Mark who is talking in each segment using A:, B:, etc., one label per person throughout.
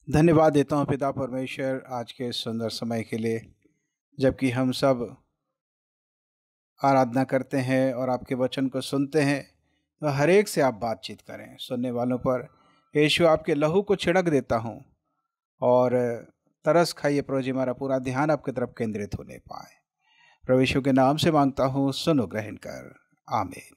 A: धन्यवाद देता हूँ पिता परमेश्वर आज के इस सुंदर समय के लिए, जबकि हम सब आराधना करते हैं और आपके वचन को सुनते हैं। तो हर एक से आप बातचीत करें। सुनने वालों पर यीशु आपके लहू को छिड़क देता हूँ और तरस खाइए प्रभु जी, हमारा पूरा ध्यान आपकी तरफ केंद्रित होने पाए। प्रभु यीशु के नाम से मांगता हूँ, सुनो ग्रहण कर, आमीन।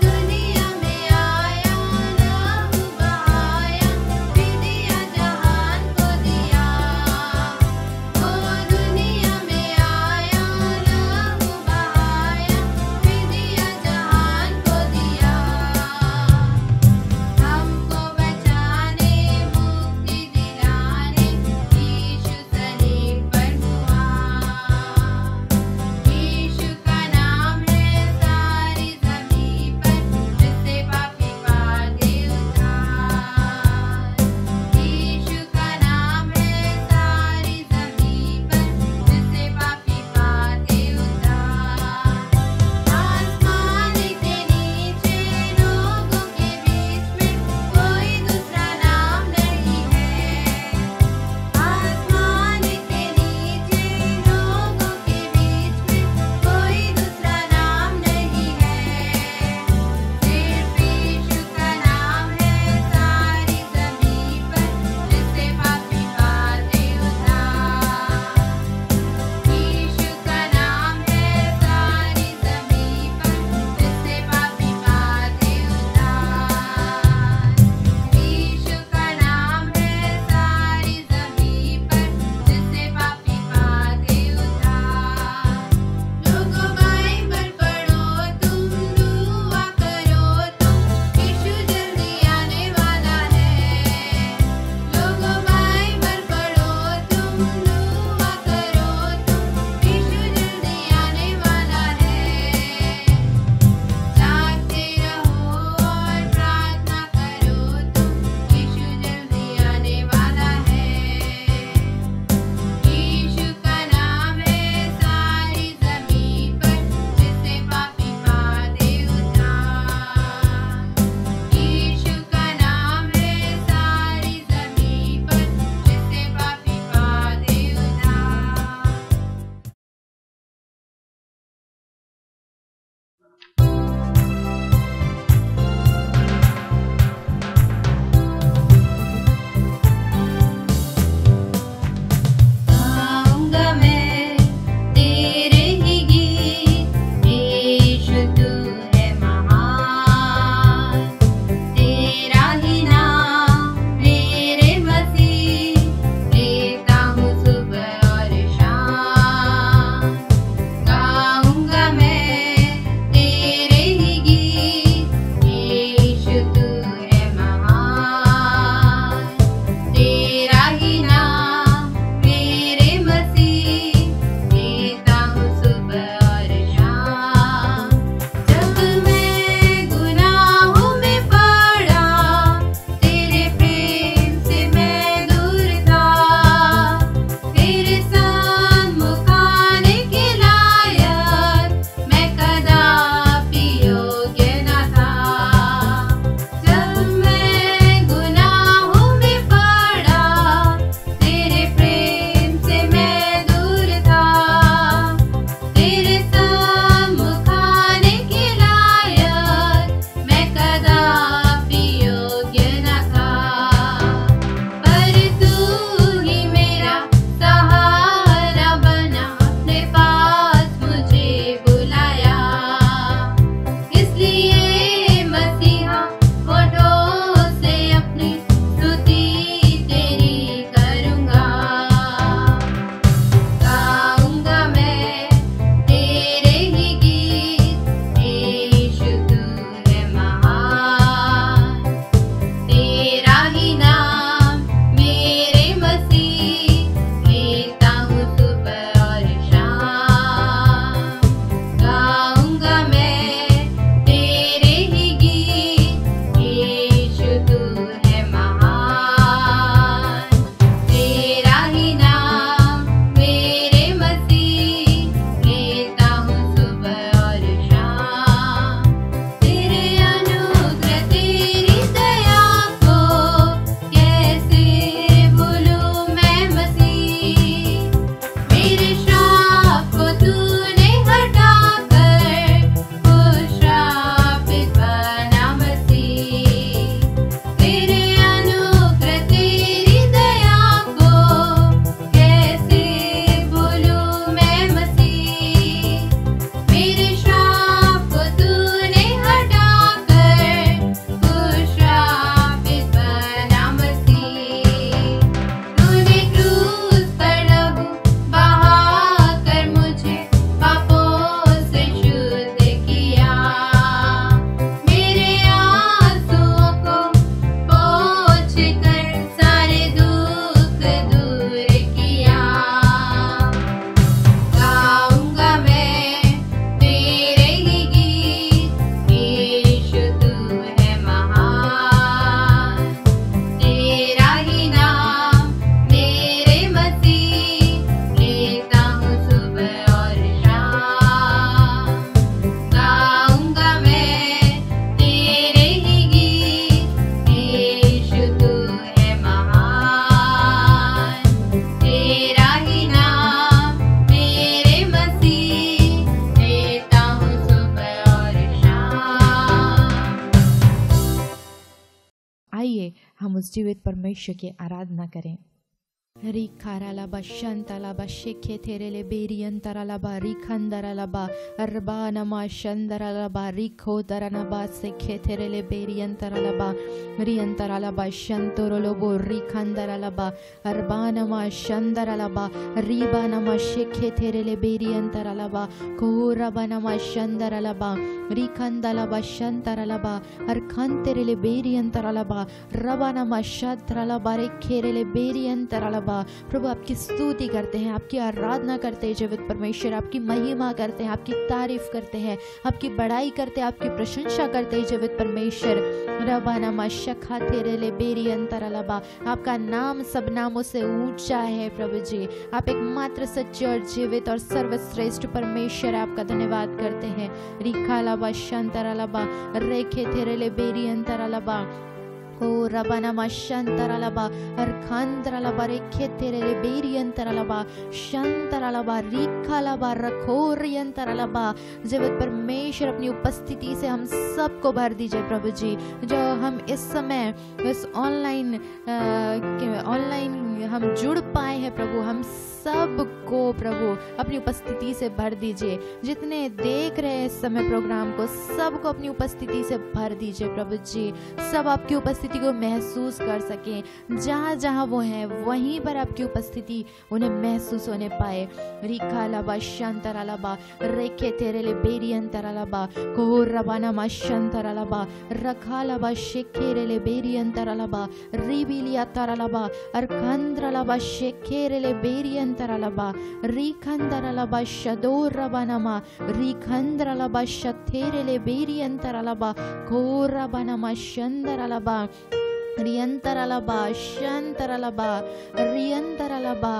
B: दुनिया में आया, विधिया जहान को दिया। हम उस जीवित परमेश्वर की आराधना करें। रिखारालाबा शंतालाबा शेखे थेरेले बेरियंतरालाबा रिखंदरालाबा अर्बानमा शंदरालाबा रिखो दरानाबा सेखे थेरेले बेरियंतरालाबा रियंतरालाबा शंतोरोलोबो रिखंदरालाबा अर्बानमा शंदरालाबा रिबानमा शेखे थेरेले बेरियंतरालाबा कोराबानमा शंदरालाबा रिखंदलाबा शंतरालाबा अर्खंतेरेले बेरियंतरालाबा रबानमा शंतरालाबा रेखेरेले बेरियंतरालाबा। प्रभु आपकी स्तुति करते हैं, आपकी आराधना करते हैं जीवित परमेश्वर, आपकी महिमा करते हैं, आपकी तारीफ करते हैं, आपकी बड़ाई करते हैं, आपकी प्रशंसा करते हैं जीवित परमेश्वर। रबानामा शखा तेरेले बेरी अंतरालाबा, आपका नाम सब नामों से ऊंचा है प्रभु जी। आप एकमात्र सच्चे और जीवित और सर्वश्रेष्ठ परमेश्वर, आपका धन्यवाद करते हैं। रिखालाबा शंतरालाबा रेखे तेरेले बेरी अंतरालाबा को रबानामा शंतरालाबा अर्खांतरालाबा रेखे तेरेले बेरी अंतरालाबा शंतरालाबा रिखालाबा रखोरी अंतरालाबा। जीवित परमेश्वर अपनी उपस्थिति से हम सबको भर दीजिए प्रभु जी। जो हम इस समय इस ऑनलाइन हम जुड़ पाए हैं प्रभु, हम सबको प्रभु अपनी उपस्थिति से भर दीजिए। जितने देख रहे हैं इस समय प्रोग्राम को, सबको अपनी उपस्थिति से भर दीजिए प्रभु जी। सब आपकी उपस्थिति को महसूस कर सकें, जहाँ जहाँ वो हैं वहीं पर आपकी उपस्थिति उन्हें महसूस होने पाए। रिखालाबा शंतरालाबा रेखे तेरेले बेरी अंतरालाबा को रबानामा शंतरालाबा रखालाबा शेखेरेले बेरी अंतरालाबा रिबिलिया तरालाबा अर्खंद्रालाबा शेखेरेले बेरी अंतरालाबा रिखंदरालाबा शदोर रबानामा रिखंद्रालाबा शथेरेले बेरी अंतरालाबा को रबानामा शंदरालाबा रियंतरालाबा शंतरालाबा रियंतरालाबा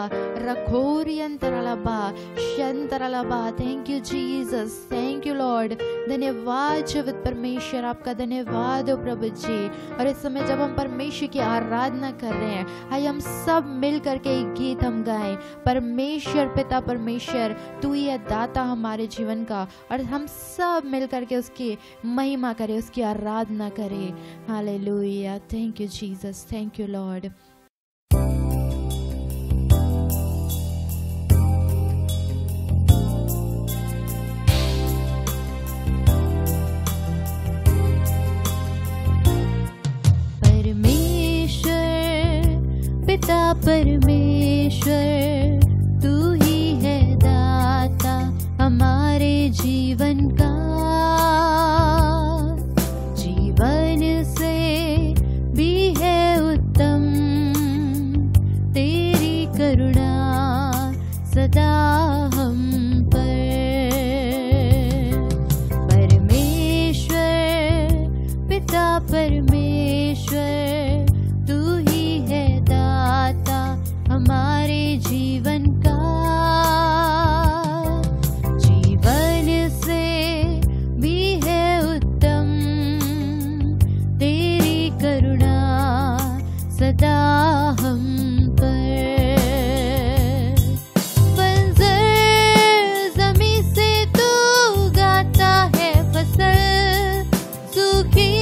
B: रखोरियंतरालाबा शंतरालाबा। Thank you Jesus, thank you Lord. धन्यवाद जीवित परमेश्वर, आपका धन्यवाद हो प्रभु जी। और इस समय जब हम परमेश्वर की आराधना कर रहे हैं, आइए हम सब मिल करके एक गीत हम गाएं। परमेश्वर पिता परमेश्वर, तू ही है दाता हमारे जीवन का, और हम सब मिल करके उसकी महिमा करें, उसकी आराधना करें। Hallelujah. Thank you Jesus, thank you Lord. परमेश्वर पिता परमेश्वर, तू ही है दाता हमारे जीवन का। जीवन से भी है उत्तम तेरी करुणा सदा हम पर। परमेश्वर पिता परमेश्वर, तू ही है दाता हमारे जीवन का। जीवन से भी है उत्तम तेरी करुणा सदा हम पर। बंजर ज़मीं से तू उगाता है फसल, सूखी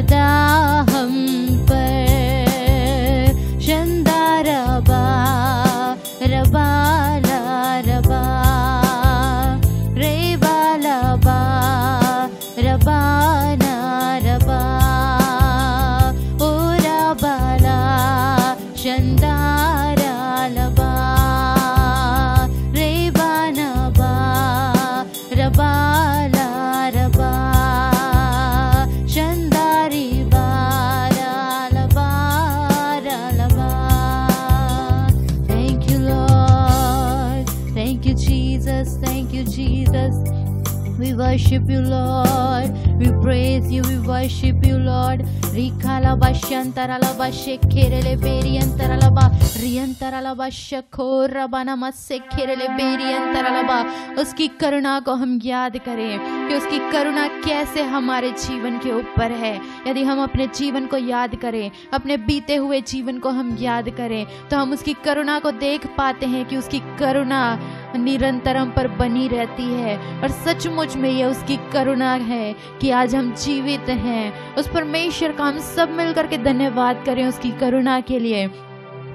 B: सदा हम पर शंदारबा रबा ला रबा रे बाला बा रबा ना रबा ओ रबाला शंदारा लबा रे बाना बा रबा ला रबा शंदारी बारा लबा रा लबा. Thank you Lord, thank you Jesus, thank you Jesus. We worship you Lord, we praise you, we worship you Lord. Rikala bashantara la bashekerele beriantara la ba riantara la bashakora bana masekerele beriantara la ba. उसकी करुणा को हम याद करें कि उसकी करुणा कैसे हमारे जीवन के ऊपर है. यदि हम अपने जीवन को याद करें, अपने बीते हुए जीवन को हम याद करें, तो हम उसकी करुणा को देख पाते हैं कि उसकी करुणा निरंतर हम पर बनी रहती है. और सचमुच में ये उसकी करुणा है कि आज हम जीवित हैं. उस परमेश्वर का हम सब मिलकर के धन्यवाद करें उसकी करुणा के लिए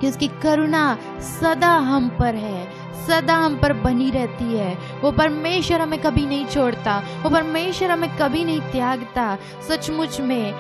B: कि उसकी करुणा सदा हम पर है, सदा हम पर बनी रहती है. वो परमेश्वर हमें कभी नहीं छोड़ता, वो परमेश्वर हमें कभी नहीं त्यागता. सचमुच में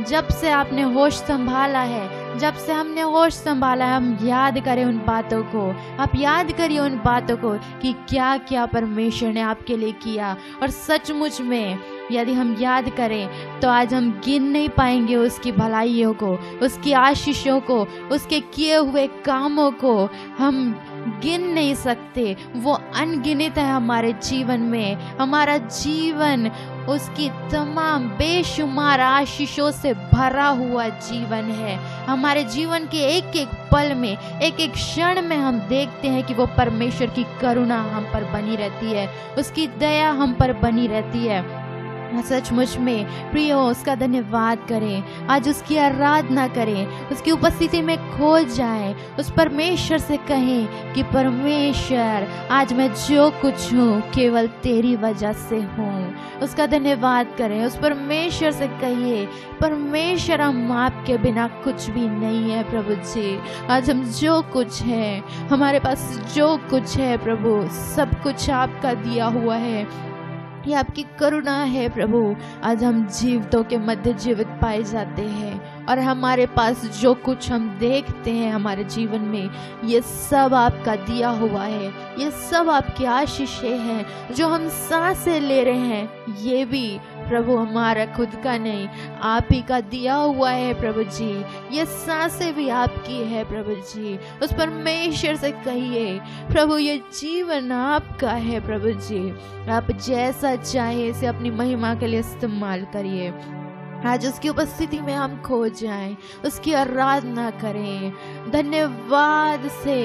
B: जब से आपने होश संभाला है, जब से हमने होश संभाला है, हम याद करें उन बातों को. आप याद करिए उन बातों को कि क्या क्या परमेश्वर ने आपके लिए किया. और सचमुच में यदि हम याद करें तो आज हम गिन नहीं पाएंगे उसकी भलाइयों को, उसकी आशीषों को, उसके किए हुए कामों को हम गिन नहीं सकते. वो अनगिनत है हमारे जीवन में. हमारा जीवन उसकी तमाम बेशुमार आशीषों से भरा हुआ जीवन है. हमारे जीवन के एक एक पल में, एक एक क्षण में हम देखते हैं कि वो परमेश्वर की करुणा हम पर बनी रहती है, उसकी दया हम पर बनी रहती है. सचमुच में प्रियो उसका धन्यवाद करें, आज उसकी आराधना करें, उसकी उपस्थिति में खो जाएं. उस परमेश्वर से कहें कि परमेश्वर आज मैं जो कुछ हूँ केवल तेरी वजह से हूँ. उसका धन्यवाद करें. उस परमेश्वर से कहिए परमेश्वर हम आपके बिना कुछ भी नहीं है प्रभु जी. आज हम जो कुछ है, हमारे पास जो कुछ है प्रभु, सब कुछ आपका दिया हुआ है. ये आपकी करुणा है प्रभु. आज हम जीवितों के मध्य जीवित पाए जाते हैं और हमारे पास जो कुछ हम देखते हैं हमारे जीवन में, ये सब आपका दिया हुआ है. ये सब आपकी आशीषें हैं. जो हम सांसें ले रहे हैं ये भी प्रभु हमारा खुद का नहीं, आप ही का दिया हुआ है प्रभु जी. ये सांसें भी आपकी है प्रभु जी. उस परमेश्वर से कहिए प्रभु ये जीवन आपका है प्रभु जी. आप जैसा चाहे इसे अपनी महिमा के लिए इस्तेमाल करिए. आज उसकी उपस्थिति में हम खो जाएं, उसकी आराधना करें. धन्यवाद से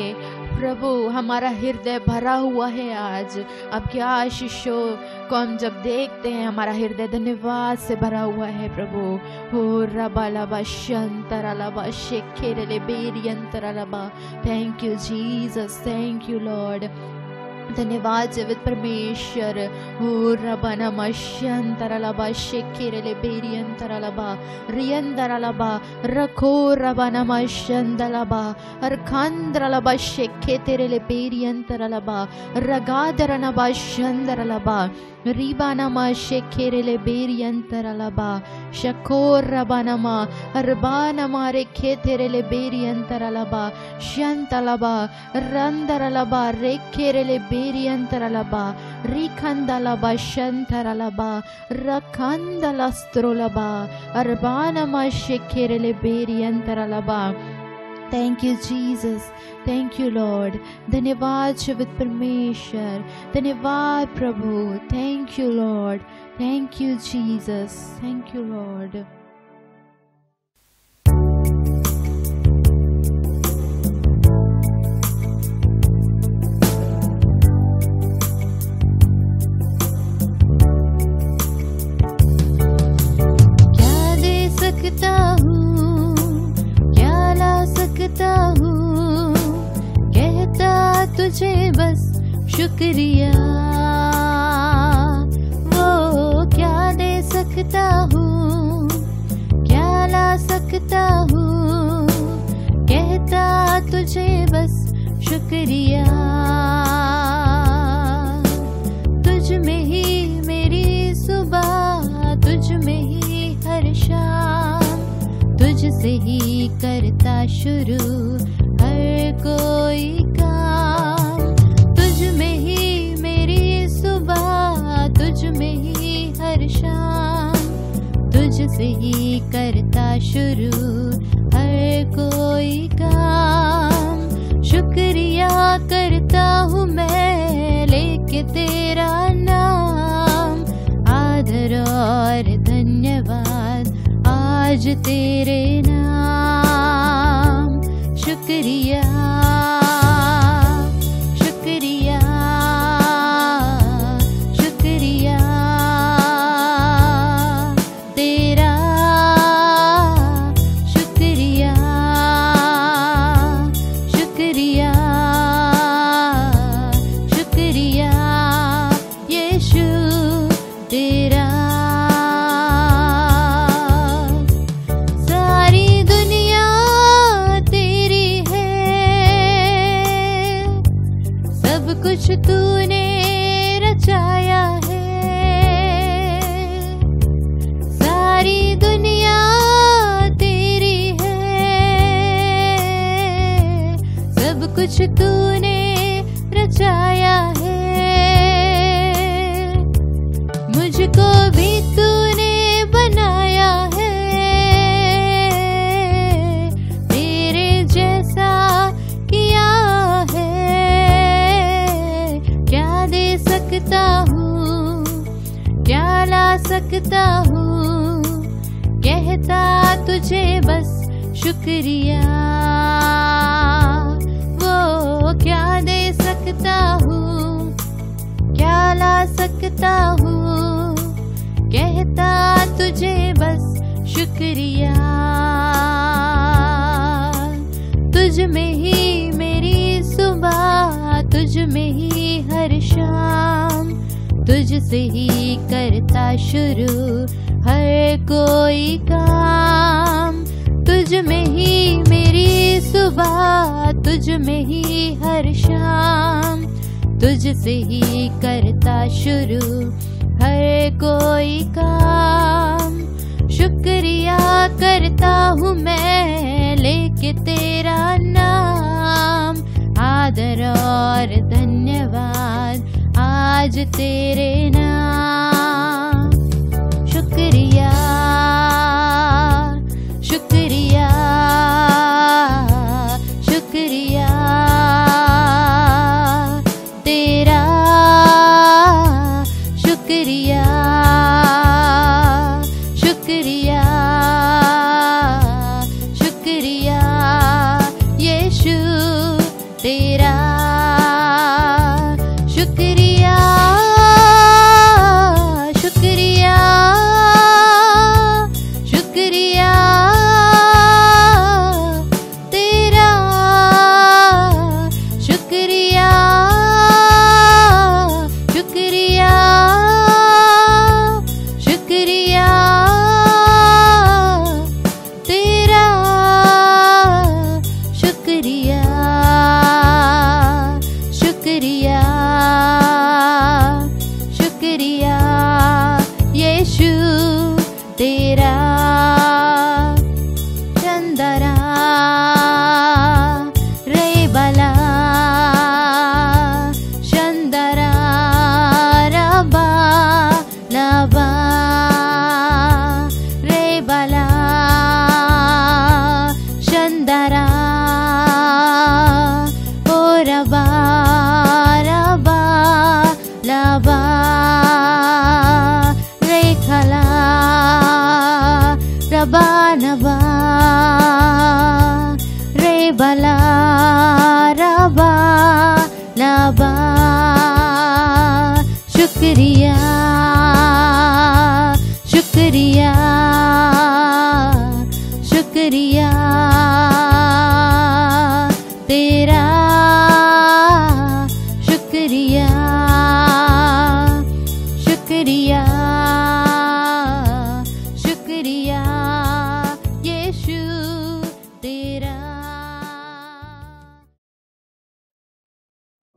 B: प्रभु हमारा हृदय भरा हुआ है. आज आपकी आशीषों को हम जब देखते हैं हमारा हृदय धन्यवाद से भरा हुआ है प्रभु. हो रबालाबा शंतरालाबा शेखेरेले बेरियंतरालाबा. Thank you Jesus, thank you Lord. धन्यवाद जीवित परमेश्वर. हो रबाना मशंतरालाबा शेखेरेले बेरियंतरालाबा रियंतरालाबा रखो रबाना मशंदलाबा अरखंद्रालाबा शेखे तेरेले बेरियंतरालाबा रगादरनाबा शंदरालाबा रिबानामा शेखेरेले बेरियंतरालाबा शकोर रबानामा अरबानामा रेखे तेरेले बेरियंतरालाबा शंतलाबा रंदरालाबा रेखेरेले बेरियंतरालाबा रिखंदलाबा शंतरालाबा रखंदलस्त्रोलाबा अरबानामा शेखेरेले बेरियंतरालाबा. Thank you Jesus, thank you Lord. धन्यवाद जीवित परमेश्वर, धन्यवाद प्रभु. Thank you Lord, thank you Jesus, thank you Lord. क्या दे सकता हूँ, क्या ला सकता हूँ, कहता तुझे बस शुक्रिया. वो क्या दे सकता हूँ, क्या सकता हूँ, कहता तुझे बस शुक्रिया। तुझ में ही मेरी सुबह, तुझ में ही हर शाम, तुझसे ही करता शुरू हर कोई काम। तुझ में ही मेरी सुबह, तुझ में ही हर शाम, तुझसे ही करता शुरू हर कोई काम। शुक्रिया करता हूँ मैं लेके तेरा नाम, आदर और धन्यवाद आज तेरे नाम। शुक्रिया शुक्रिया शुक्रिया तेरा, शुक्रिया शुक्रिया शुक्रिया यीशु तेरा। सारी दुनिया तेरी है, सब कुछ तूने रचाया है। सारी दुनिया तेरी है, सब कुछ तूने रचाया है। मुझको भी तूने बनाया है, तेरे जैसा किया है। क्या दे सकता हूँ, क्या ला सकता हूँ, कहता तुझे बस शुक्रिया। वो क्या दे सकता हूँ, क्या ला सकता हूँ, कहता तुझे बस शुक्रिया। तुझ में ही मेरी सुबह, तुझ में ही हर शाम, तुझसे ही करता शुरू हर कोई काम। तुझ में ही मेरी सुबह, तुझ में ही हर शाम, तुझसे ही करता शुरू हर कोई काम। शुक्रिया करता हूँ मैं लेके तेरा नाम, आदर और धन्यवाद आज तेरे नाम। शुक्रिया शुक्रिया शुक्रिया तेरा, शुक्रिया शुक्रिया शुक्रिया यीशु तेरा। शुक्रिया शुक्रिया शुक्रिया तेरा, शुक्रिया शुक्रिया शुक्रिया तेरा, शुक्रिया शुक्रिया शुक्रिया यीशु तेरा। चंदरा रे बला चंदरा रबा लबा रे बला चंदरा ओ रबा रबा लबा रे खला रबा नबा रे बला रबा लबा। शुक्रिया शुक्रिया शुक्रिया तेरा, शुक्रिया शुक्रिया शुक्रिया यीशु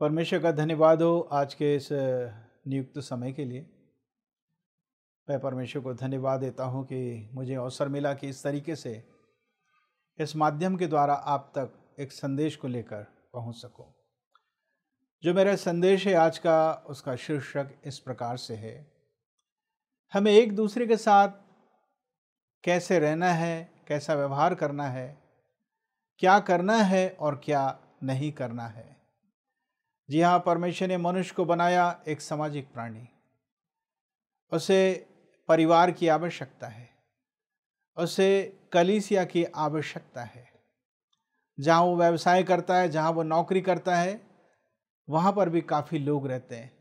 A: परमेश्वर का धन्यवाद हो आज के इस नियुक्त समय के लिए। मैं परमेश्वर को धन्यवाद देता हूं कि मुझे अवसर मिला कि इस तरीके से इस माध्यम के द्वारा आप तक एक संदेश को लेकर पहुंच सकूं। जो मेरा संदेश है आज का, उसका शीर्षक इस प्रकार से है, हमें एक दूसरे के साथ कैसे रहना है, कैसा व्यवहार करना है, क्या करना है और क्या नहीं करना है। जी हाँ, परमेश्वर ने मनुष्य को बनाया एक सामाजिक प्राणी। उसे परिवार की आवश्यकता है, उसे कलीसिया की आवश्यकता है। जहाँ वो व्यवसाय करता है, जहाँ वो नौकरी करता है, वहाँ पर भी काफ़ी लोग रहते हैं।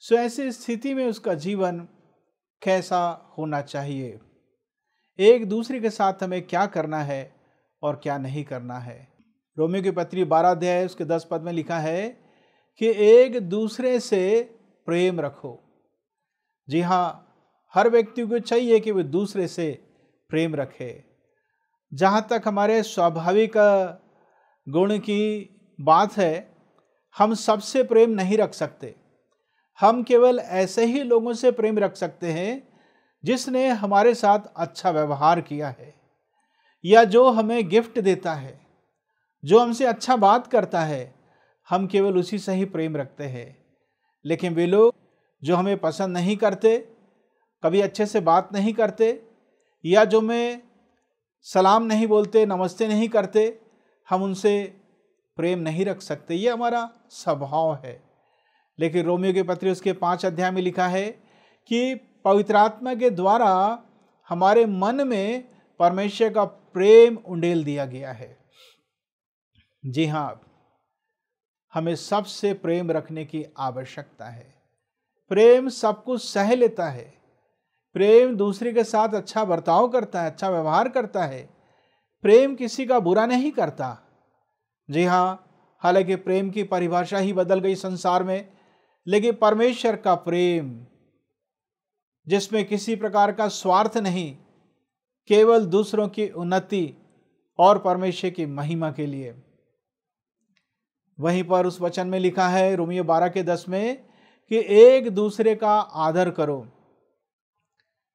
A: सो ऐसी स्थिति में उसका जीवन कैसा होना चाहिए, एक दूसरे के साथ हमें क्या करना है और क्या नहीं करना है। रोमियो की पत्री 12 अध्याय उसके 10 पद में लिखा है कि एक दूसरे से प्रेम रखो। जी हाँ, हर व्यक्ति को चाहिए कि वह दूसरे से प्रेम रखे। जहाँ तक हमारे स्वाभाविक गुण की बात है, हम सबसे प्रेम नहीं रख सकते। हम केवल ऐसे ही लोगों से प्रेम रख सकते हैं जिसने हमारे साथ अच्छा व्यवहार किया है, या जो हमें गिफ्ट देता है, जो हमसे अच्छा बात करता है, हम केवल उसी से ही प्रेम रखते हैं। लेकिन वे लोग जो हमें पसंद नहीं करते, कभी अच्छे से बात नहीं करते, या जो हमें सलाम नहीं बोलते, नमस्ते नहीं करते, हम उनसे प्रेम नहीं रख सकते। ये हमारा स्वभाव है। लेकिन रोमियो के पत्री उसके 5 अध्याय में लिखा है कि पवित्र आत्मा के द्वारा हमारे मन में परमेश्वर का प्रेम उंडेल दिया गया है। जी हाँ, हमें सबसे प्रेम रखने की आवश्यकता है। प्रेम सब कुछ सह लेता है। प्रेम दूसरे के साथ अच्छा बर्ताव करता है, अच्छा व्यवहार करता है। प्रेम किसी का बुरा नहीं करता। जी हाँ, हालांकि प्रेम की परिभाषा ही बदल गई संसार में, लेकिन परमेश्वर का प्रेम जिसमें किसी प्रकार का स्वार्थ नहीं, केवल दूसरों की उन्नति और परमेश्वर की महिमा के लिए। वहीं पर उस वचन में लिखा है रोमियो 12 के 10 में कि एक दूसरे का आदर करो।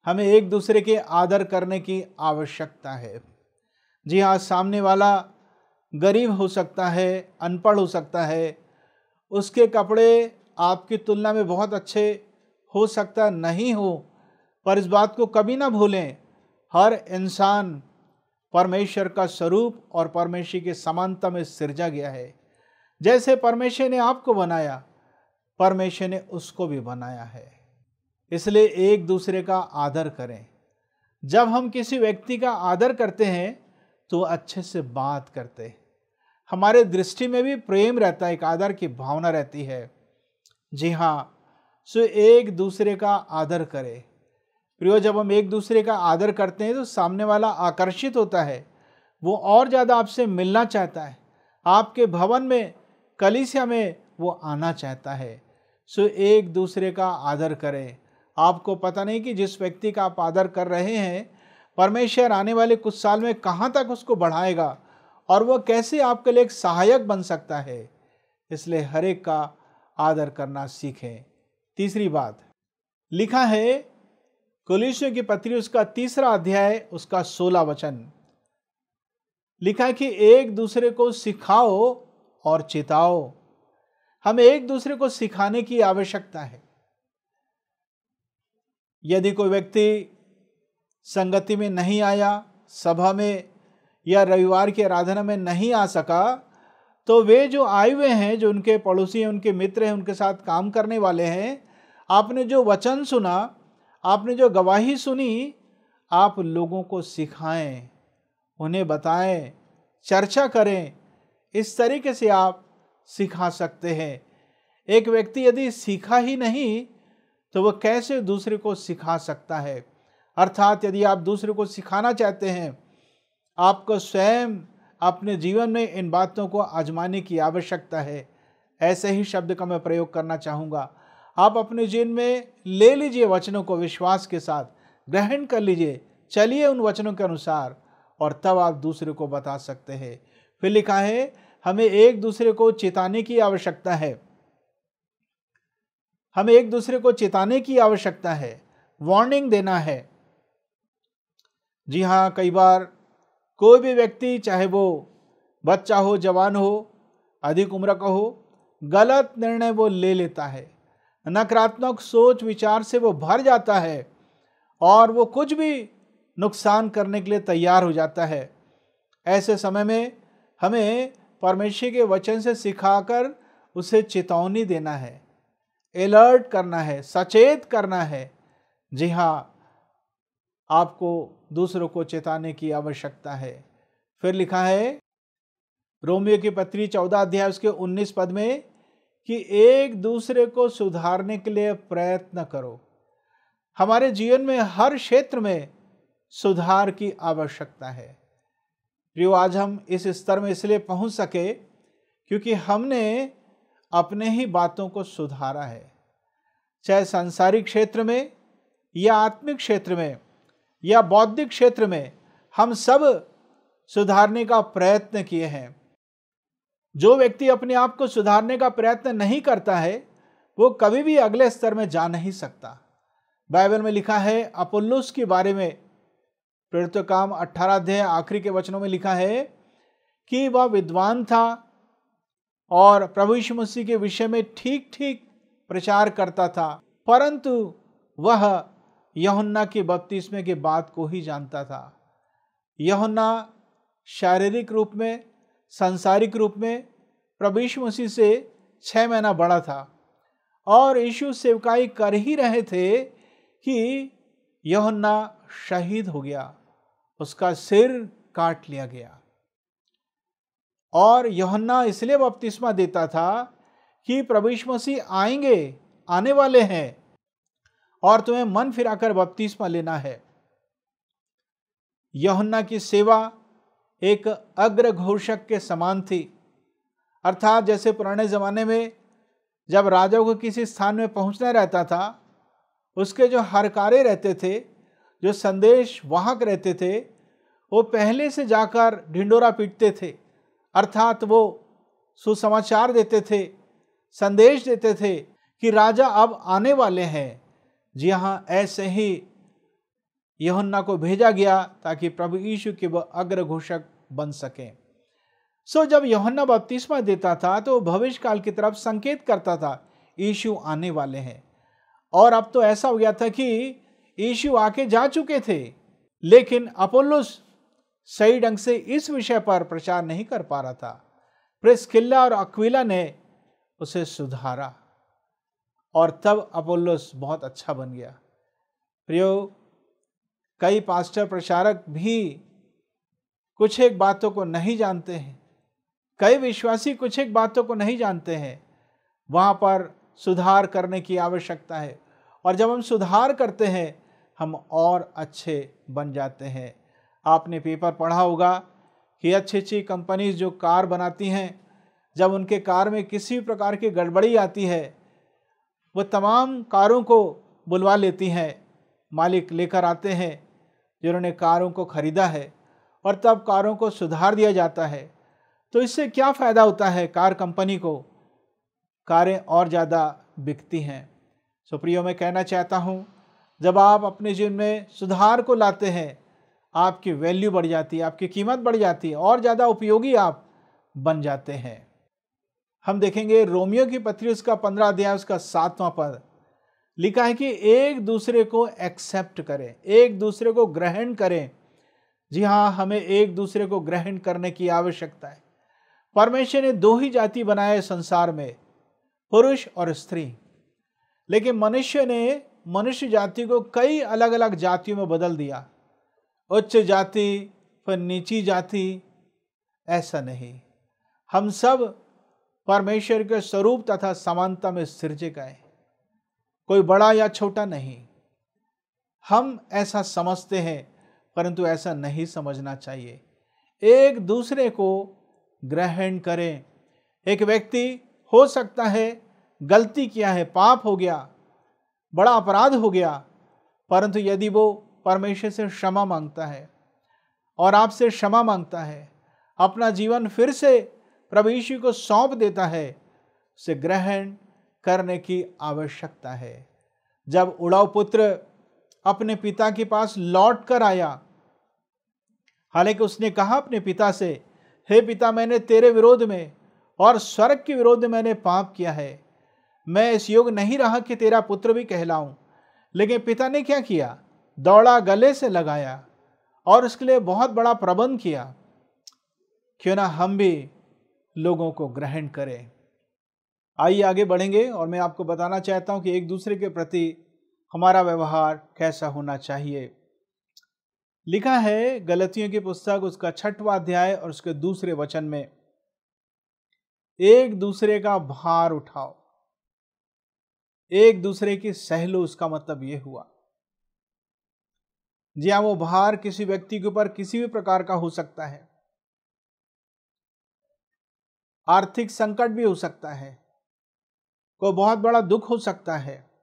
A: हमें एक दूसरे के आदर करने की आवश्यकता है। जी हाँ, सामने वाला गरीब हो सकता है, अनपढ़ हो सकता है, उसके कपड़े आपकी तुलना में बहुत अच्छे हो सकता नहीं हो, पर इस बात को कभी ना भूलें, हर इंसान परमेश्वर का स्वरूप और परमेश्वर के समानता में सिरजा गया है। जैसे परमेश्वर ने आपको बनाया, परमेश्वर ने उसको भी बनाया है। इसलिए एक दूसरे का आदर करें। जब हम किसी व्यक्ति का आदर करते हैं तो अच्छे से बात करते हैं, हमारे दृष्टि में भी प्रेम रहता है, एक आदर की भावना रहती है। जी हाँ, सो एक दूसरे का आदर करें। प्रियो, जब हम एक दूसरे का आदर करते हैं तो सामने वाला आकर्षित होता है, वो और ज़्यादा आपसे मिलना चाहता है, आपके भवन में, कलीसिया में वो आना चाहता है। सो एक दूसरे का आदर करें। आपको पता नहीं कि जिस व्यक्ति का आप आदर कर रहे हैं, परमेश्वर आने वाले कुछ साल में कहाँ तक उसको बढ़ाएगा और वह कैसे आपके लिए एक सहायक बन सकता है। इसलिए हर एक का आदर करना सीखें। तीसरी बात लिखा है कुलुस्सियों की पत्री उसका 3 अध्याय उसका 16 वचन लिखा है कि एक दूसरे को सिखाओ और चिताओ। हमें एक दूसरे को सिखाने की आवश्यकता है। यदि कोई व्यक्ति संगति में नहीं आया, सभा में या रविवार की आराधना में नहीं आ सका, तो वे जो आए हुए हैं, जो उनके पड़ोसी हैं, उनके मित्र हैं, उनके साथ काम करने वाले हैं, आपने जो वचन सुना, आपने जो गवाही सुनी, आप लोगों को सिखाएं, उन्हें बताएं, चर्चा करें। इस तरीके से आप सिखा सकते हैं। एक व्यक्ति यदि सीखा ही नहीं तो वह कैसे दूसरे को सिखा सकता है। अर्थात यदि आप दूसरे को सिखाना चाहते हैं, आपको स्वयं अपने जीवन में इन बातों को आजमाने की आवश्यकता है। ऐसे ही शब्द का मैं प्रयोग करना चाहूँगा। आप अपने जीवन में ले लीजिए, वचनों को विश्वास के साथ ग्रहण कर लीजिए, चलिए उन वचनों के अनुसार, और तब आप दूसरे को बता सकते हैं। फिर लिखा है हमें एक दूसरे को चेताने की आवश्यकता है। हमें एक दूसरे को चेताने की आवश्यकता है, वार्निंग देना है। जी हाँ, कई बार कोई भी व्यक्ति, चाहे वो बच्चा हो, जवान हो, अधिक उम्र का हो, गलत निर्णय वो ले लेता है, नकारात्मक सोच विचार से वो भर जाता है और वो कुछ भी नुकसान करने के लिए तैयार हो जाता है। ऐसे समय में हमें परमेश्वर के वचन से सिखाकर उसे चेतावनी देना है, अलर्ट करना है, सचेत करना है। जी हाँ, आपको दूसरों को चेताने की आवश्यकता है। फिर लिखा है रोमियो की पत्री 14 अध्याय उसके 19 पद में कि एक दूसरे को सुधारने के लिए प्रयत्न करो। हमारे जीवन में हर क्षेत्र में सुधार की आवश्यकता है। प्रियो, आज हम इस स्तर में इसलिए पहुंच सके क्योंकि हमने अपने ही बातों को सुधारा है, चाहे सांसारिक क्षेत्र में या आत्मिक क्षेत्र में या बौद्धिक क्षेत्र में, हम सब सुधारने का प्रयत्न किए हैं। जो व्यक्ति अपने आप को सुधारने का प्रयत्न नहीं करता है वो कभी भी अगले स्तर में जा नहीं सकता। बाइबल में लिखा है अपुल्लोस के बारे में, प्रेरितों के काम 18 अध्याय आखिरी के वचनों में लिखा है कि वह विद्वान था और प्रभु यीशु मसीह के विषय में ठीक ठीक प्रचार करता था, परंतु वह यूहन्ना के बपतिस्मे के बात को ही जानता था। यूहन्ना शारीरिक रूप में, सांसारिक रूप में प्रभु यीशु मसीह से 6 महीना बड़ा था और यीशु सेवकाई कर ही रहे थे कि यूहन्ना शहीद हो गया, उसका सिर काट लिया गया। और यूहन्ना इसलिए बपतिस्मा देता था कि प्रभु यीशु मसीह आएंगे, आने वाले हैं और तुम्हें मन फिराकर बपतिस्मा लेना है। यूहन्ना की सेवा एक अग्र घोषक के समान थी, अर्थात जैसे पुराने जमाने में जब राजा को किसी स्थान में पहुंचना रहता था, उसके जो हरकारे रहते थे, जो संदेश वाहक रहते थे, वो पहले से जाकर ढिंडोरा पीटते थे, अर्थात वो सुसमाचार देते थे, संदेश देते थे कि राजा अब आने वाले हैं। जी हाँ, ऐसे ही यूहन्ना को भेजा गया ताकि प्रभु यीशु के वह अग्र घोषक बन सके। जब यूहन्ना बपतिस्मा देता था तो भविष्य काल की तरफ संकेत करता था, यीशु आने वाले हैं। और अब तो ऐसा हो गया था कि यीशु आके जा चुके थे, लेकिन अपोलोस सही ढंग से इस विषय पर प्रचार नहीं कर पा रहा था। प्रिस्किल्ला और अक्विला ने उसे सुधारा और तब अपोलोस बहुत अच्छा बन गया। प्रियो, कई पास्टर प्रचारक भी कुछ एक बातों को नहीं जानते हैं, कई विश्वासी कुछ एक बातों को नहीं जानते हैं। वहाँ पर सुधार करने की आवश्यकता है और जब हम सुधार करते हैं हम और अच्छे बन जाते हैं। आपने पेपर पढ़ा होगा कि अच्छी अच्छी कंपनीज जो कार बनाती हैं, जब उनके कार में किसी प्रकार की गड़बड़ी आती है, वो तमाम कारों को बुलवा लेती हैं, मालिक लेकर आते हैं जिन्होंने कारों को खरीदा है और तब कारों को सुधार दिया जाता है। तो इससे क्या फ़ायदा होता है कार कंपनी को? कारें और ज़्यादा बिकती हैं। सो प्रियो, मैं कहना चाहता हूँ, जब आप अपने जीवन में सुधार को लाते हैं, आपकी वैल्यू बढ़ जाती है, आपकी कीमत बढ़ जाती है और ज़्यादा उपयोगी आप बन जाते हैं। हम देखेंगे रोमियो की पत्री उसका 15 अध्याय उसका 7वां पद लिखा है कि एक दूसरे को एक्सेप्ट करें, एक दूसरे को ग्रहण करें। जी हाँ, हमें एक दूसरे को ग्रहण करने की आवश्यकता है। परमेश्वर ने 2 ही जाति बनाए संसार में, पुरुष और स्त्री, लेकिन मनुष्य ने मनुष्य जाति को कई अलग अलग जातियों में बदल दिया। उच्च जाति फिर नीची जाति, ऐसा नहीं। हम सब परमेश्वर के स्वरूप तथा समानता में सृजे गए, कोई बड़ा या छोटा नहीं। हम ऐसा समझते हैं, परंतु ऐसा नहीं समझना चाहिए। एक दूसरे को ग्रहण करें। एक व्यक्ति हो सकता है गलती किया है, पाप हो गया, बड़ा अपराध हो गया, परंतु यदि वो परमेश्वर से क्षमा मांगता है और आपसे क्षमा मांगता है, अपना जीवन फिर से प्रभु यीशु को सौंप देता है, उसे ग्रहण करने की आवश्यकता है। जब उड़ाऊ पुत्र अपने पिता के पास लौट कर आया, हालांकि उसने कहा अपने पिता से, हे पिता, मैंने तेरे विरोध में और स्वर्ग के विरोध में मैंने पाप किया है, मैं इस योग्य नहीं रहा कि तेरा पुत्र भी कहलाऊं। लेकिन पिता ने क्या किया? दौड़ा, गले से लगाया और उसके लिए बहुत बड़ा प्रबंध किया। क्यों ना हम भी लोगों को ग्रहण करें। आइए आगे बढ़ेंगे और मैं आपको बताना चाहता हूं कि एक दूसरे के प्रति हमारा व्यवहार कैसा होना चाहिए। लिखा है गलतियों की पुस्तक उसका 6वां अध्याय और उसके 2 वचन में, एक दूसरे का भार उठाओ, एक दूसरे की सह लो। उसका मतलब यह हुआ, जी हाँ, वो भार किसी व्यक्ति के ऊपर किसी भी प्रकार का हो सकता है। आर्थिक संकट भी हो सकता है, कोई बहुत बड़ा दुख हो सकता है।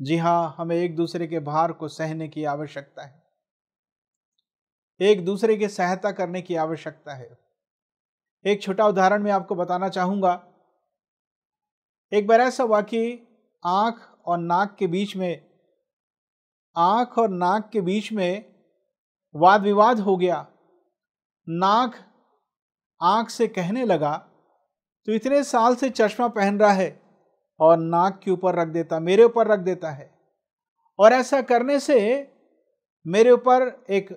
A: जी हाँ, हमें एक दूसरे के भार को सहने की आवश्यकता है, एक दूसरे की सहायता करने की आवश्यकता है। एक छोटा उदाहरण मैं आपको बताना चाहूंगा। एक बार ऐसा हुआ कि आंख और नाक के बीच में वाद विवाद हो गया। नाक आंख से कहने लगा, तो इतने साल से चश्मा पहन रहा है और नाक के ऊपर रख देता, मेरे ऊपर रख देता है, और ऐसा करने से मेरे ऊपर एक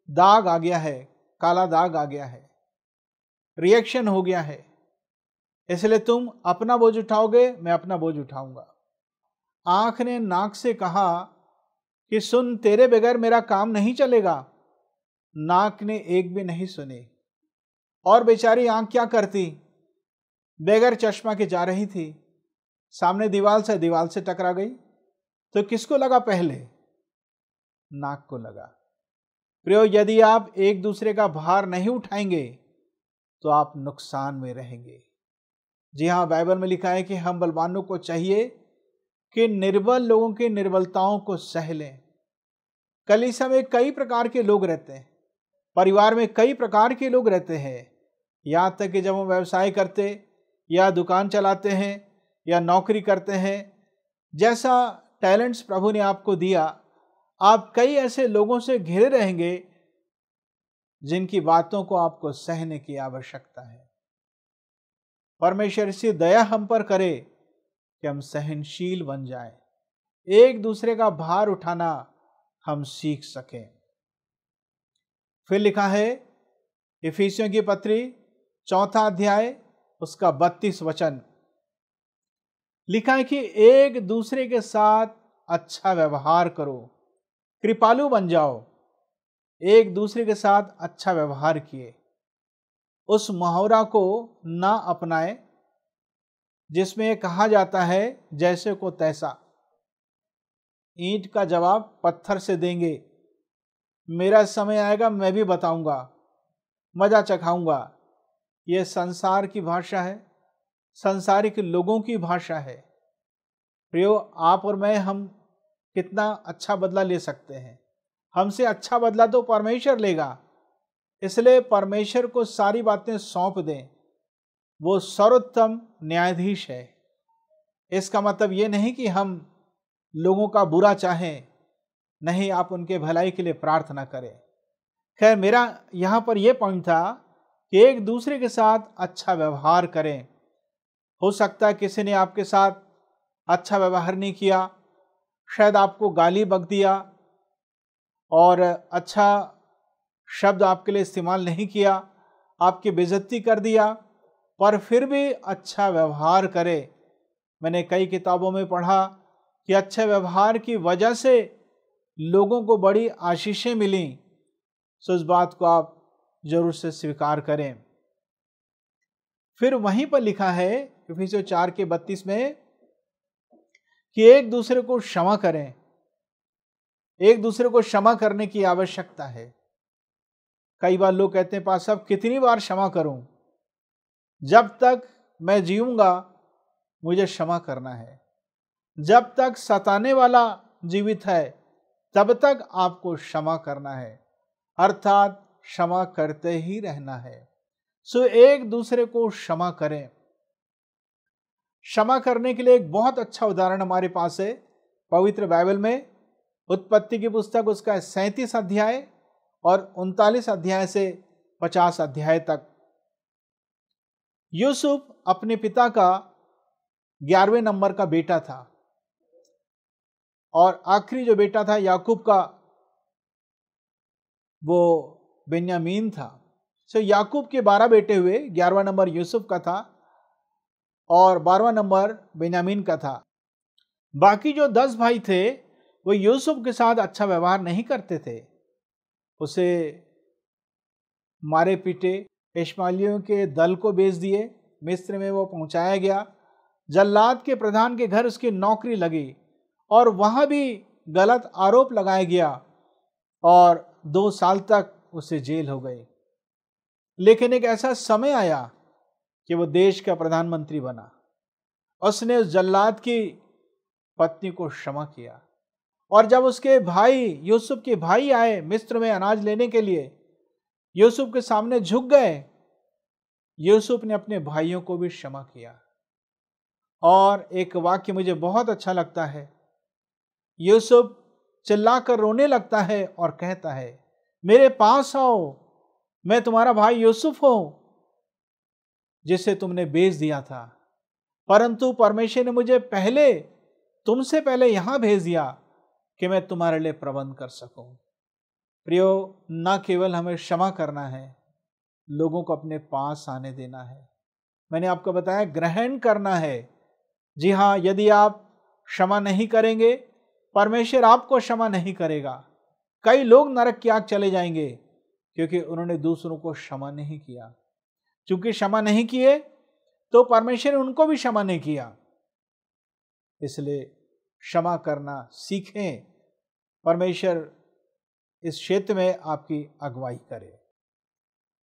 A: दाग आ गया है, काला दाग आ गया है, रिएक्शन हो गया है, इसलिए तुम अपना बोझ उठाओगे, मैं अपना बोझ उठाऊंगा। आंख ने नाक से कहा कि सुन, तेरे बगैर मेरा काम नहीं चलेगा। नाक ने एक भी नहीं सुनी और बेचारी आंख क्या करती, बगैर चश्मा के जा रही थी, सामने दीवार से टकरा गई। तो किसको लगा पहले? नाक को लगा। प्रियो, यदि आप एक दूसरे का भार नहीं उठाएंगे तो आप नुकसान में रहेंगे। जी हाँ, बाइबल में लिखा है कि हम बलवानों को चाहिए कि निर्बल लोगों की निर्बलताओं को सह लें। कलीसिया में कई प्रकार के लोग रहते हैं, परिवार में कई प्रकार के लोग रहते हैं। यहाँ तक कि जब हम व्यवसाय करते या दुकान चलाते हैं या नौकरी करते हैं, जैसा टैलेंट्स प्रभु ने आपको दिया, आप कई ऐसे लोगों से घिरे रहेंगे जिनकी बातों को आपको सहने की आवश्यकता है। परमेश्वर इसी दया हम पर करे कि हम सहनशील बन जाएं, एक दूसरे का भार उठाना हम सीख सकें। फिर लिखा है इफिसियों की पत्री 4 अध्याय उसका 32 वचन, लिखा है कि एक दूसरे के साथ अच्छा व्यवहार करो, कृपालु बन जाओ। एक दूसरे के साथ अच्छा व्यवहार किए। उस मुहावरा को ना अपनाए जिसमें कहा जाता है जैसे को तैसा, ईंट का जवाब पत्थर से देंगे, मेरा समय आएगा मैं भी बताऊंगा, मजा चखाऊंगा। यह संसार की भाषा है, संसारिक लोगों की भाषा है। प्रियो, आप और मैं, हम कितना अच्छा बदला ले सकते हैं? हमसे अच्छा बदला तो परमेश्वर लेगा, इसलिए परमेश्वर को सारी बातें सौंप दें। वो सर्वोत्तम न्यायाधीश है। इसका मतलब ये नहीं कि हम लोगों का बुरा चाहें, नहीं, आप उनके भलाई के लिए प्रार्थना करें। खैर, मेरा यहाँ पर यह पॉइंट था कि एक दूसरे के साथ अच्छा व्यवहार करें। हो सकता है किसी ने आपके साथ अच्छा व्यवहार नहीं किया, शायद आपको गाली बक दिया और अच्छा शब्द आपके लिए इस्तेमाल नहीं किया, आपकी बेइज्जती कर दिया, पर फिर भी अच्छा व्यवहार करे। मैंने कई किताबों में पढ़ा कि अच्छे व्यवहार की वजह से लोगों को बड़ी आशीषें मिली। सो इस बात को आप जरूर से स्वीकार करें। फिर वहीं पर लिखा है इफिसियों 4:32 में कि एक दूसरे को क्षमा करें। एक दूसरे को क्षमा करने की आवश्यकता है। कई बार लोग कहते हैं, पास साहब कितनी बार क्षमा करूं? जब तक मैं जीऊंगा मुझे क्षमा करना है। जब तक सताने वाला जीवित है तब तक आपको क्षमा करना है, अर्थात क्षमा करते ही रहना है। सो एक दूसरे को क्षमा करें। क्षमा करने के लिए एक बहुत अच्छा उदाहरण हमारे पास है पवित्र बाइबल में। उत्पत्ति की पुस्तक उसका 37 अध्याय और 39 अध्याय से 50 अध्याय तक। यूसुफ अपने पिता का 11वें नंबर का बेटा था और आखिरी जो बेटा था याकूब का वो बेन्यामीन था। सो याकूब के 12 बेटे हुए, 11वां नंबर यूसुफ का था और 12वां नंबर बेन्यामीन का था। बाकी जो 10 भाई थे वो यूसुफ के साथ अच्छा व्यवहार नहीं करते थे, उसे मारे पीटे, इश्माएलियों के दल को बेच दिए, मिस्र में वो पहुंचाया गया, जल्लाद के प्रधान के घर उसकी नौकरी लगी और वहां भी गलत आरोप लगाया गया और 2 साल तक उसे जेल हो गई। लेकिन एक ऐसा समय आया कि वो देश का प्रधानमंत्री बना। उसने उस जल्लाद की पत्नी को क्षमा किया और जब उसके भाई यूसुफ के भाई आए मिस्र में अनाज लेने के लिए, यूसुफ के सामने झुक गए, यूसुफ ने अपने भाइयों को भी क्षमा किया। और एक वाक्य मुझे बहुत अच्छा लगता है, यूसुफ चिल्लाकर रोने लगता है और कहता है, मेरे पास आओ, मैं तुम्हारा भाई यूसुफ हूं जिसे तुमने बेच दिया था, परंतु परमेश्वर ने मुझे तुमसे पहले यहां भेज दिया कि मैं तुम्हारे लिए प्रबंध कर सकूं। प्रियो, न केवल हमें क्षमा करना है, लोगों को अपने पास आने देना है। मैंने आपको बताया ग्रहण करना है। जी हाँ, यदि आप क्षमा नहीं करेंगे, परमेश्वर आपको क्षमा नहीं करेगा। कई लोग नरक की आग चले जाएंगे क्योंकि उन्होंने दूसरों को क्षमा नहीं किया। क्योंकि क्षमा नहीं किए तो परमेश्वर ने उनको भी क्षमा नहीं किया। इसलिए क्षमा करना सीखें। परमेश्वर इस क्षेत्र में आपकी अगुवाई करे।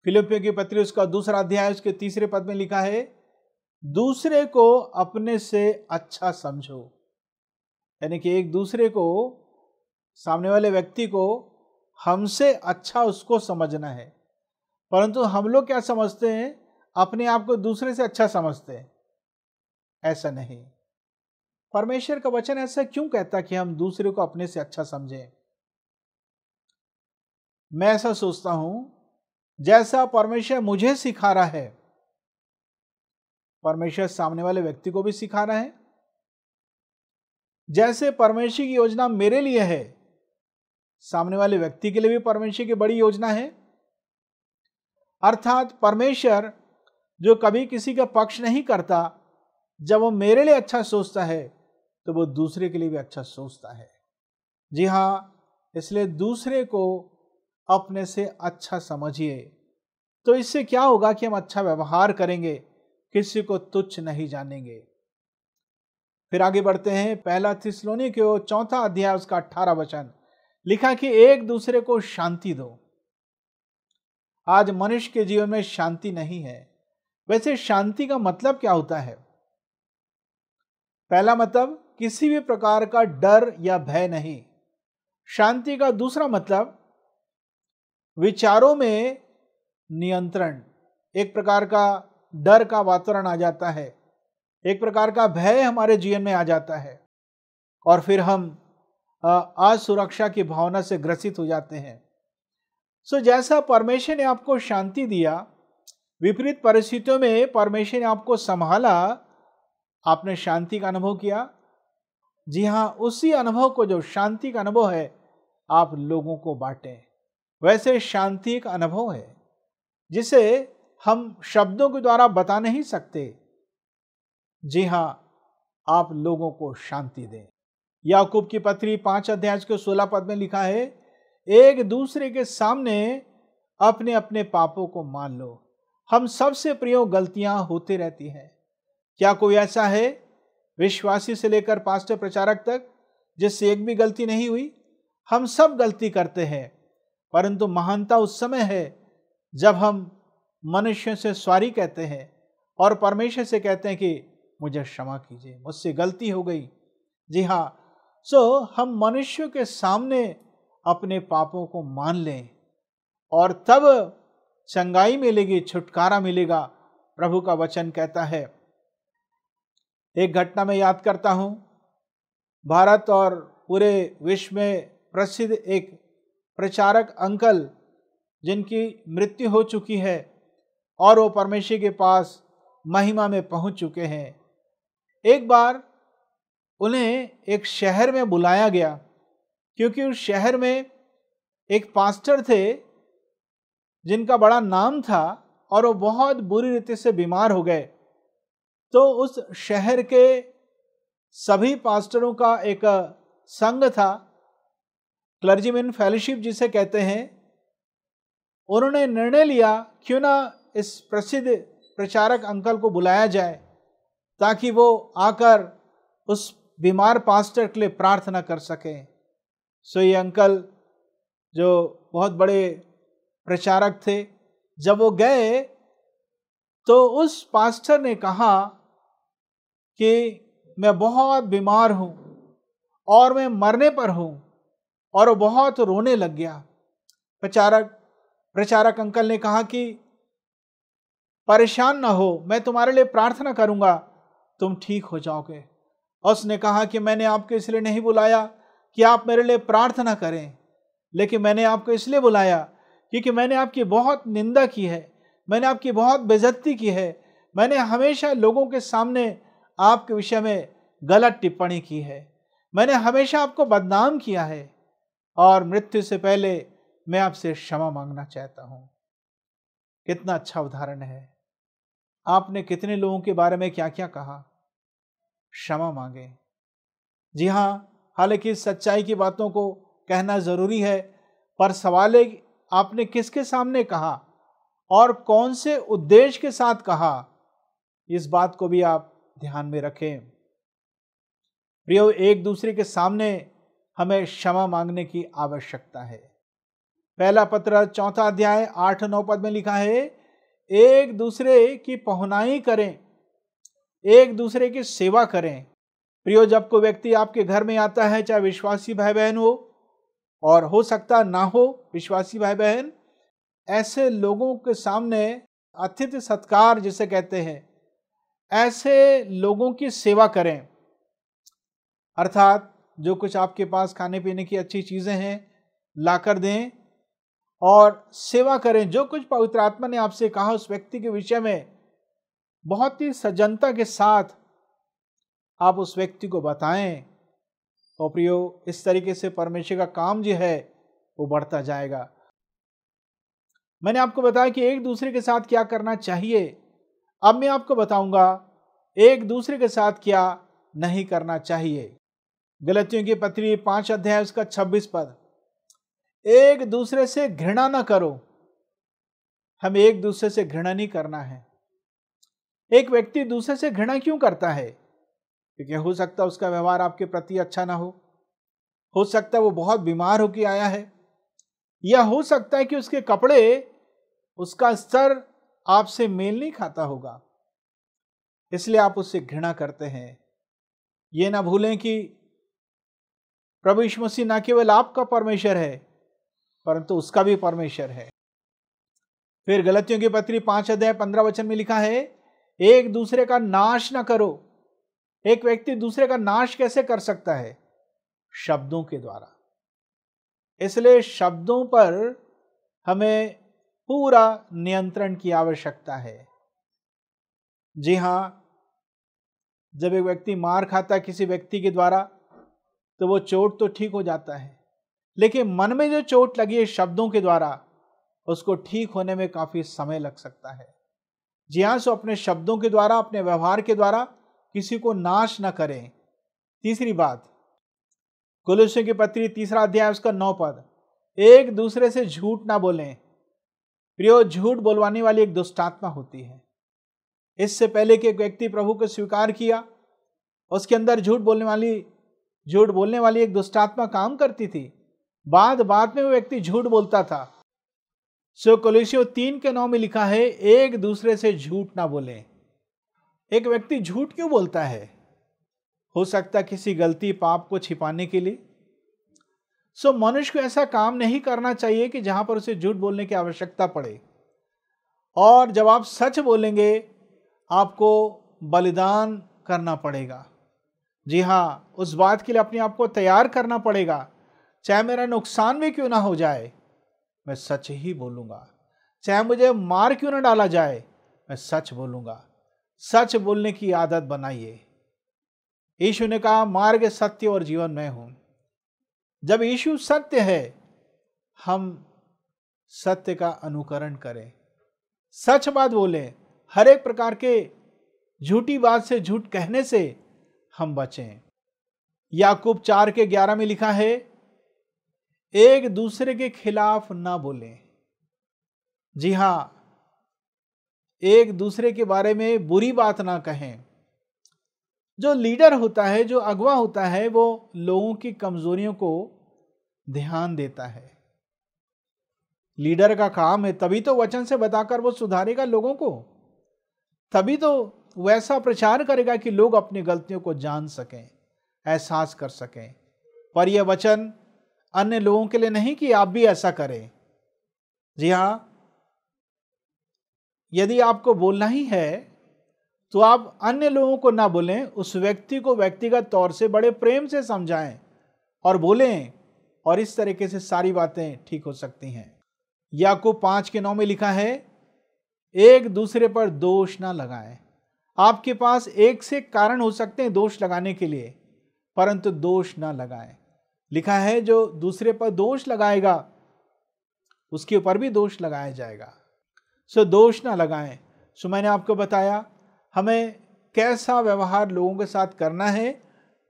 A: फिलिप्पियों की पत्री उसका 2 अध्याय उसके 3 पद में लिखा है, दूसरे को अपने से अच्छा समझो। यानी कि एक दूसरे को, सामने वाले व्यक्ति को हमसे अच्छा उसको समझना है। परंतु हम लोग क्या समझते हैं, अपने आप को दूसरे से अच्छा समझते हैं। ऐसा नहीं। परमेश्वर का वचन ऐसा क्यों कहता कि हम दूसरे को अपने से अच्छा समझें? मैं ऐसा सोचता हूं, जैसा परमेश्वर मुझे सिखा रहा है, परमेश्वर सामने वाले व्यक्ति को भी सिखा रहा है। जैसे परमेश्वर की योजना मेरे लिए है, सामने वाले व्यक्ति के लिए भी परमेश्वर की बड़ी योजना है। अर्थात परमेश्वर जो कभी किसी का पक्ष नहीं करता, जब वो मेरे लिए अच्छा सोचता है तो वो दूसरे के लिए भी अच्छा सोचता है। जी हाँ, इसलिए दूसरे को अपने से अच्छा समझिए। तो इससे क्या होगा कि हम अच्छा व्यवहार करेंगे, किसी को तुच्छ नहीं जानेंगे। फिर आगे बढ़ते हैं। 1 थिस्सलुनीकियों 4 अध्याय उसका 18 वचन लिखा कि एक दूसरे को शांति दो। आज मनुष्य के जीवन में शांति नहीं है। वैसे शांति का मतलब क्या होता है? पहला मतलब किसी भी प्रकार का डर या भय नहीं। शांति का दूसरा मतलब विचारों में नियंत्रण। एक प्रकार का डर का वातावरण आ जाता है, एक प्रकार का भय हमारे जीवन में आ जाता है और फिर हम असुरक्षा की भावना से ग्रसित हो जाते हैं। सो जैसा परमेश्वर ने आपको शांति दिया, विपरीत परिस्थितियों में परमेश्वर ने आपको संभाला, आपने शांति का अनुभव किया। जी हाँ, उसी अनुभव को, जो शांति का अनुभव है, आप लोगों को बांटें। वैसे शांति एक अनुभव है जिसे हम शब्दों के द्वारा बता नहीं सकते। जी हाँ, आप लोगों को शांति दें। याकूब की पत्री 5 अध्याय के 16 पद में लिखा है, एक दूसरे के सामने अपने अपने पापों को मान लो। हम सबसे प्रियो गलतियां होती रहती हैं। क्या कोई ऐसा है, विश्वासी से लेकर पास्टर प्रचारक तक, जिससे एक भी गलती नहीं हुई? हम सब गलती करते हैं, परंतु महानता उस समय है जब हम मनुष्यों से सॉरी कहते हैं और परमेश्वर से कहते हैं कि मुझे क्षमा कीजिए, मुझसे गलती हो गई। जी हाँ, सो हम मनुष्यों के सामने अपने पापों को मान लें और तब चंगाई मिलेगी, छुटकारा मिलेगा। प्रभु का वचन कहता है एक घटना में याद करता हूँ, भारत और पूरे विश्व में प्रसिद्ध एक प्रचारक अंकल जिनकी मृत्यु हो चुकी है और वो परमेश्वर के पास महिमा में पहुंच चुके हैं। एक बार उन्हें एक शहर में बुलाया गया, क्योंकि उस शहर में एक पास्टर थे जिनका बड़ा नाम था और वो बहुत बुरी रीति से बीमार हो गए। तो उस शहर के सभी पास्टरों का एक संघ था, क्लर्जीमैन फेलोशिप जिसे कहते हैं। उन्होंने निर्णय लिया क्यों ना इस प्रसिद्ध प्रचारक अंकल को बुलाया जाए ताकि वो आकर उस बीमार पास्टर के लिए प्रार्थना कर सकें। सो ये अंकल जो बहुत बड़े प्रचारक थे, जब वो गए तो उस पास्टर ने कहा कि मैं बहुत बीमार हूं और मैं मरने पर हूं, और वो बहुत रोने लग गया। प्रचारक अंकल ने कहा कि परेशान ना हो, मैं तुम्हारे लिए प्रार्थना करूंगा, तुम ठीक हो जाओगे। और उसने कहा कि मैंने आपको इसलिए नहीं बुलाया कि आप मेरे लिए प्रार्थना करें, लेकिन मैंने आपको इसलिए बुलाया क्योंकि मैंने आपकी बहुत निंदा की है, मैंने आपकी बहुत बेइज्जती की है, मैंने हमेशा लोगों के सामने आपके विषय में गलत टिप्पणी की है, मैंने हमेशा आपको बदनाम किया है, और मृत्यु से पहले मैं आपसे क्षमा मांगना चाहता हूं। कितना अच्छा उदाहरण है। आपने कितने लोगों के बारे में क्या क्या कहा, क्षमा मांगे। जी हाँ, हालांकि सच्चाई की बातों को कहना जरूरी है, पर सवाल है आपने किसके सामने कहा और कौन से उद्देश्य के साथ कहा, इस बात को भी आप ध्यान में रखें। प्रियो, एक दूसरे के सामने हमें क्षमा मांगने की आवश्यकता है। पहला पत्र 4 अध्याय 8-9 पद में लिखा है, एक दूसरे की पहुनाई करें, एक दूसरे की सेवा करें। प्रियो, जब कोई व्यक्ति आपके घर में आता है, चाहे विश्वासी भाई बहन हो और हो सकता ना हो विश्वासी भाई बहन, ऐसे लोगों के सामने अतिथि सत्कार जिसे कहते हैं, ऐसे लोगों की सेवा करें। अर्थात जो कुछ आपके पास खाने पीने की अच्छी चीजें हैं लाकर दें और सेवा करें। जो कुछ पवित्र आत्मा ने आपसे कहा उस व्यक्ति के विषय में बहुत ही सजनता के साथ आप उस व्यक्ति को बताएं। और प्रियो, इस तरीके से परमेश्वर का काम जो है वो बढ़ता जाएगा। मैंने आपको बताया कि एक दूसरे के साथ क्या करना चाहिए। अब मैं आपको बताऊंगा एक दूसरे के साथ क्या नहीं करना चाहिए। गलतियों की पत्री 5 अध्याय उसका 26 पद, एक दूसरे से घृणा ना करो। हमें एक दूसरे से घृणा नहीं करना है। एक व्यक्ति दूसरे से घृणा क्यों करता है? क्योंकि हो सकता है उसका व्यवहार आपके प्रति अच्छा ना हो सकता है वो बहुत बीमार होकर आया है, या हो सकता है कि उसके कपड़े, उसका स्तर आपसे मेल नहीं खाता होगा, इसलिए आप उससे घृणा करते हैं। ये ना भूलें कि प्रभु यीशु मसीह ना केवल आपका परमेश्वर है परंतु उसका भी परमेश्वर है। फिर गलतियों की पत्री 5 अध्याय 15 वचन में लिखा है, एक दूसरे का नाश ना करो। एक व्यक्ति दूसरे का नाश कैसे कर सकता है? शब्दों के द्वारा। इसलिए शब्दों पर हमें पूरा नियंत्रण की आवश्यकता है। जी हां, जब एक व्यक्ति मार खाता है किसी व्यक्ति के द्वारा तो वो चोट तो ठीक हो जाता है, लेकिन मन में जो चोट लगी है शब्दों के द्वारा, उसको ठीक होने में काफी समय लग सकता है। जी हां, सो अपने शब्दों के द्वारा, अपने व्यवहार के द्वारा किसी को नाश न करें। तीसरी बात, कुलुस्सियों की पत्री 3 अध्याय उसका 9 पद, एक दूसरे से झूठ ना बोलें। प्रियो, झूठ बोलवाने वाली एक दुष्ट आत्मा होती है। इससे पहले कि एक व्यक्ति प्रभु को स्वीकार किया, उसके अंदर झूठ बोलने वाली एक दुष्ट आत्मा काम करती थी। बाद में वो व्यक्ति झूठ बोलता था। सो कुलुस्सियों 3:9 में लिखा है, एक दूसरे से झूठ ना बोलें। एक व्यक्ति झूठ क्यों बोलता है? हो सकता है किसी गलती पाप को छिपाने के लिए। सो मनुष्य को ऐसा काम नहीं करना चाहिए कि जहां पर उसे झूठ बोलने की आवश्यकता पड़े। और जब आप सच बोलेंगे, आपको बलिदान करना पड़ेगा। जी हाँ, उस बात के लिए अपने आप को तैयार करना पड़ेगा। चाहे मेरा नुकसान भी क्यों ना हो जाए, मैं सच ही बोलूंगा। चाहे मुझे मार क्यों ना डाला जाए, मैं सच बोलूंगा। सच बोलने की आदत बनाइए। यीशु ने कहा, मार्ग, सत्य और जीवन मैं हूं। जब यीशु सत्य है, हम सत्य का अनुकरण करें, सच बात बोलें। हर एक प्रकार के झूठी बात से, झूठ कहने से हम बचें। याकूब 4:11 में लिखा है, एक दूसरे के खिलाफ ना बोलें। जी हां, एक दूसरे के बारे में बुरी बात ना कहें। जो लीडर होता है, जो अगवा होता है, वो लोगों की कमजोरियों को ध्यान देता है। लीडर का काम है, तभी तो वचन से बताकर वो सुधारेगा लोगों को, तभी तो वैसा प्रचार करेगा कि लोग अपनी गलतियों को जान सकें, एहसास कर सकें। पर यह वचन अन्य लोगों के लिए नहीं कि आप भी ऐसा करें। जी हां, यदि आपको बोलना ही है तो आप अन्य लोगों को ना बोलें, उस व्यक्ति को व्यक्तिगत तौर से बड़े प्रेम से समझाएं और बोलें, और इस तरीके से सारी बातें ठीक हो सकती हैं। याकूब 5:9 में लिखा है, एक दूसरे पर दोष ना लगाएं। आपके पास एक से कारण हो सकते हैं दोष लगाने के लिए, परंतु दोष ना लगाएं। लिखा है, जो दूसरे पर दोष लगाएगा उसके ऊपर भी दोष लगाया जाएगा। सो दोष ना लगाएं। सो मैंने आपको बताया हमें कैसा व्यवहार लोगों के साथ करना है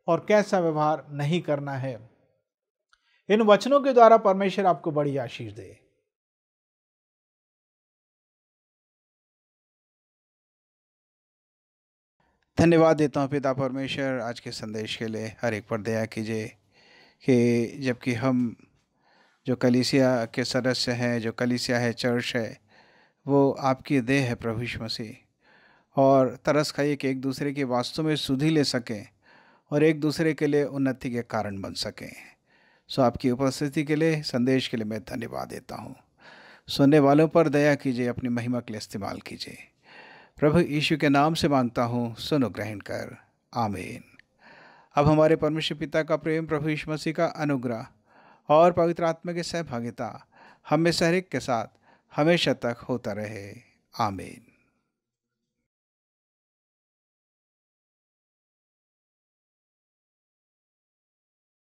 A: और कैसा व्यवहार नहीं करना है। इन वचनों के द्वारा परमेश्वर आपको बड़ी आशीष दे। धन्यवाद देता हूँ पिता परमेश्वर आज के संदेश के लिए। हर एक पर दया कीजिए कि जबकि हम जो कलीसिया के सदस्य हैं, जो कलीसिया है, चर्च है, वो आपकी देह है प्रभु यीशु मसीह, और तरस खाइए कि एक दूसरे की वास्तव में सुधि ले सकें और एक दूसरे के लिए उन्नति के कारण बन सकें। सो आपकी उपस्थिति के लिए, संदेश के लिए मैं धन्यवाद देता हूँ। सुनने वालों पर दया कीजिए, अपनी महिमा के लिए इस्तेमाल कीजिए। प्रभु यीशु के नाम से मांगता हूँ, सुनो ग्रहण कर, आमीन। अब हमारे परमेश्वर पिता का प्रेम, प्रभु यीशु मसीह का अनुग्रह और पवित्र आत्मा की सहभागिता हम में से हर एक के साथ हमेशा तक होता रहे। आमीन।